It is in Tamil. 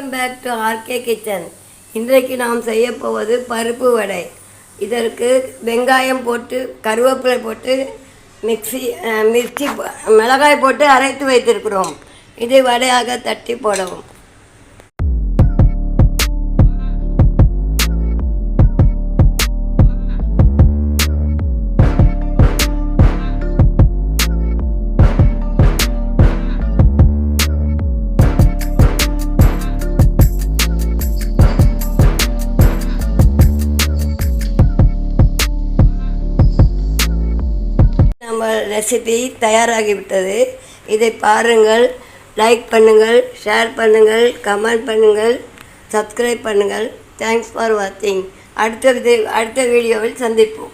Welcome back to RK kitchen. இன்றைக்கு நாம் செய்ய போவது பருப்பு வடை. இதற்கு வெங்காயம் போட்டு கருவேப்பிலை போட்டு மிர்ச்சி மிளகாய் போட்டு அரைத்து வைத்திருக்கிறோம். இதை வடையாக தட்டி போடவும். நம்ம ரெசிபி தயாராகிவிட்டது. இதை பாருங்கள், லைக் பண்ணுங்கள், ஷேர் பண்ணுங்கள், கமெண்ட் பண்ணுங்கள், சப்ஸ்கிரைப் பண்ணுங்கள். தேங்க்ஸ் ஃபார் வாட்சிங். அடுத்த வீடியோவில் சந்திப்போம்.